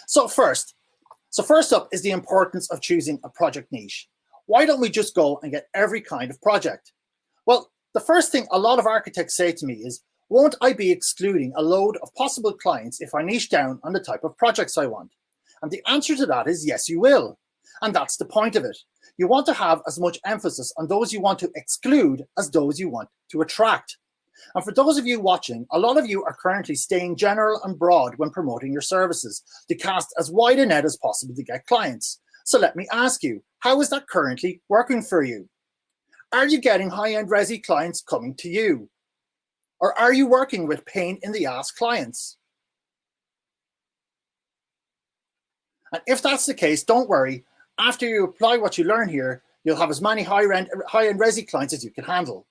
So first up is the importance of choosing a project niche. Why don't we just go and get every kind of project? Well, the first thing a lot of architects say to me is, won't I be excluding a load of possible clients if I niche down on the type of projects I want? And the answer to that is yes, you will. And that's the point of it. You want to have as much emphasis on those you want to exclude as those you want to attract. And for those of you watching, a lot of you are currently staying general and broad when promoting your services to cast as wide a net as possible to get clients. So let me ask you, how is that currently working for you? Are you getting high-end Resi clients coming to you? Or are you working with pain in the ass clients? And if that's the case, don't worry. After you apply what you learn here, you'll have as many high-end Resi clients as you can handle.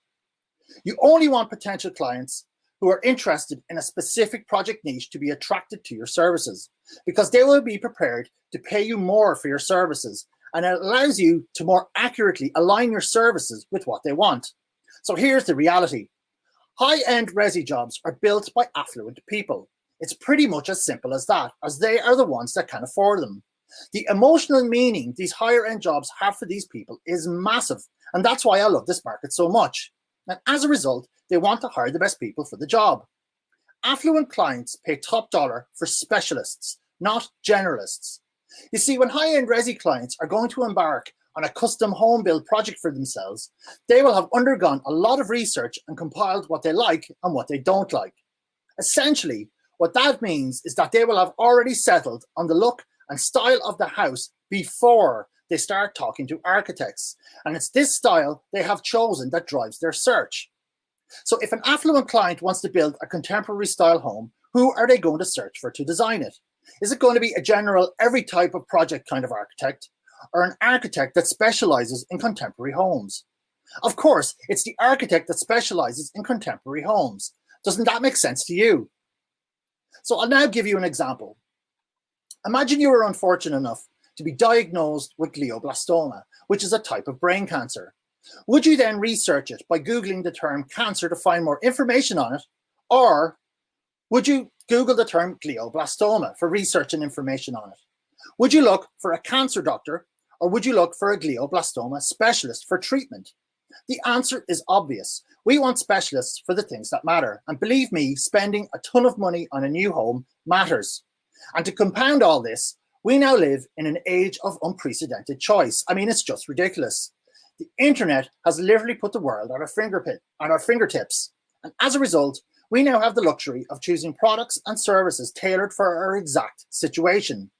You only want potential clients who are interested in a specific project niche to be attracted to your services, because they will be prepared to pay you more for your services, and it allows you to more accurately align your services with what they want. So here's the reality. High-end Resi jobs are built by affluent people. It's pretty much as simple as that, as they are the ones that can afford them. The emotional meaning these higher-end jobs have for these people is massive, and that's why I love this market so much. And as a result, they want to hire the best people for the job. Affluent clients pay top dollar for specialists, not generalists. You see, when high-end Resi clients are going to embark on a custom home build project for themselves, they will have undergone a lot of research and compiled what they like and what they don't like. Essentially, what that means is that they will have already settled on the look and style of the house before they start talking to architects. And it's this style they have chosen that drives their search. So if an affluent client wants to build a contemporary style home, who are they going to search for to design it? Is it going to be a general every type of project kind of architect, or an architect that specializes in contemporary homes? Of course, it's the architect that specializes in contemporary homes. Doesn't that make sense to you? So I'll now give you an example. Imagine you were unfortunate enough to be diagnosed with glioblastoma, which is a type of brain cancer. Would you then research it by Googling the term cancer to find more information on it? Or would you Google the term glioblastoma for research and information on it? Would you look for a cancer doctor, or would you look for a glioblastoma specialist for treatment? The answer is obvious. We want specialists for the things that matter. And believe me, spending a ton of money on a new home matters. And to compound all this, we now live in an age of unprecedented choice. I mean, it's just ridiculous. The internet has literally put the world at our fingertips. And as a result, we now have the luxury of choosing products and services tailored for our exact situation.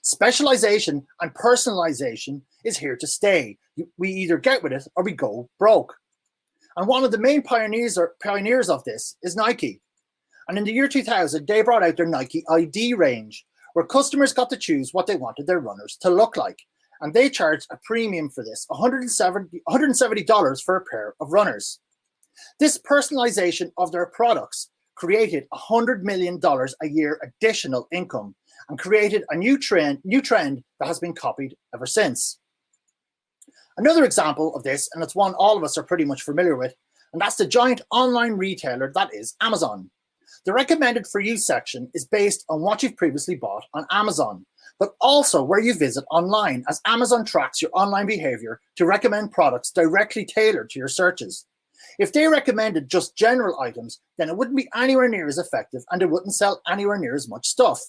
Specialization and personalization is here to stay. We either get with it or we go broke. And one of the main pioneers of this is Nike. And in the year 2000, they brought out their Nike ID range, where customers got to choose what they wanted their runners to look like. And they charged a premium for this, $170 for a pair of runners. This personalization of their products created $100 million a year additional income and created a new trend that has been copied ever since. Another example of this, and it's one all of us are pretty much familiar with, and that's the giant online retailer that is Amazon. The recommended for you section is based on what you've previously bought on Amazon, but also where you visit online, as Amazon tracks your online behavior to recommend products directly tailored to your searches. If they recommended just general items, then it wouldn't be anywhere near as effective and it wouldn't sell anywhere near as much stuff.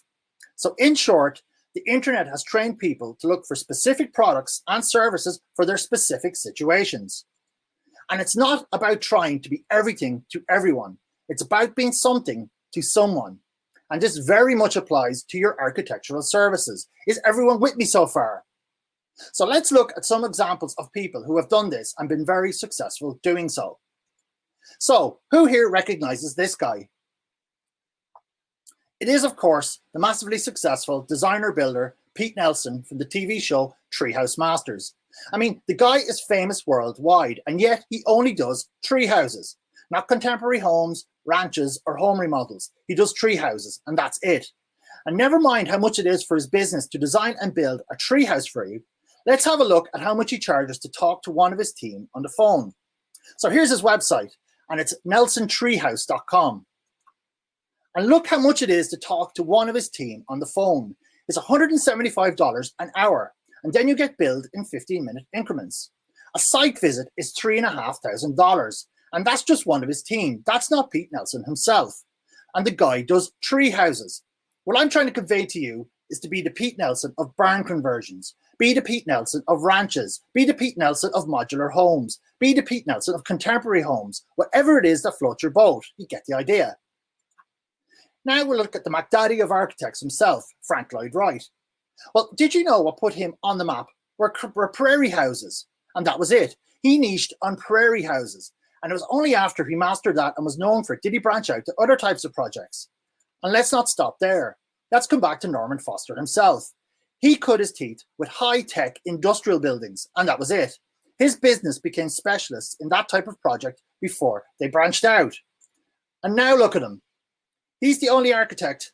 So in short, the internet has trained people to look for specific products and services for their specific situations. And it's not about trying to be everything to everyone. It's about being something to someone. And this very much applies to your architectural services. Is everyone with me so far? So let's look at some examples of people who have done this and been very successful doing so. So who here recognizes this guy? It is, of course, the massively successful designer builder, Pete Nelson, from the TV show Treehouse Masters. I mean, the guy is famous worldwide, and yet he only does tree houses, not contemporary homes, ranches, or home remodels. He does tree houses, and that's it. And never mind how much it is for his business to design and build a tree house for you, let's have a look at how much he charges to talk to one of his team on the phone. So here's his website, and it's nelsontreehouse.com. And look how much it is to talk to one of his team on the phone. is $175 an hour, and then you get billed in 15-minute increments. A site visit is $3,500, and that's just one of his team. That's not Pete Nelson himself. And the guy does 3 houses. What I'm trying to convey to you is to be the Pete Nelson of barn conversions, be the Pete Nelson of ranches, be the Pete Nelson of modular homes, be the Pete Nelson of contemporary homes, whatever it is that floats your boat. You get the idea. Now we'll look at the MacDaddy of architects himself, Frank Lloyd Wright. Well, did you know what put him on the map were prairie houses? And that was it. He niched on prairie houses. And it was only after he mastered that and was known for it did he branch out to other types of projects. And let's not stop there. Let's come back to Norman Foster himself. He cut his teeth with high-tech industrial buildings, and that was it. His business became specialists in that type of project before they branched out. And now look at him. He's the only architect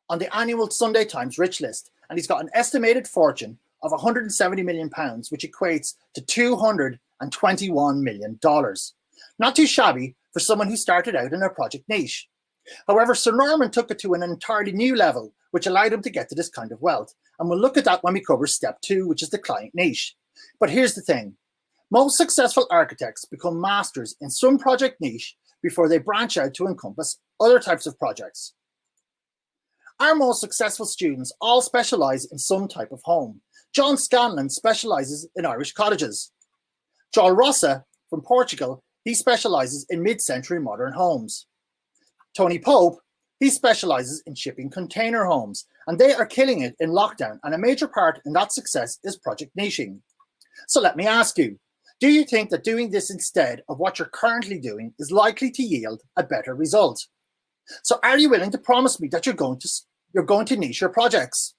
on the annual Sunday Times rich list, and he's got an estimated fortune of £170 million, which equates to $221 million. Not too shabby for someone who started out in a project niche. However, Sir Norman took it to an entirely new level, which allowed him to get to this kind of wealth. And we'll look at that when we cover step 2, which is the client niche. But here's the thing. Most successful architects become masters in some project niche before they branch out to encompass other types of projects. Our most successful students all specialize in some type of home. John Scanlon specializes in Irish cottages. Joel Rossa from Portugal, he specializes in mid-century modern homes. Tony Pope, he specializes in shipping container homes, and they are killing it in lockdown, and a major part in that success is project niching. So let me ask you, do you think that doing this instead of what you're currently doing is likely to yield a better result? So are you willing to promise me that you're going to niche your projects?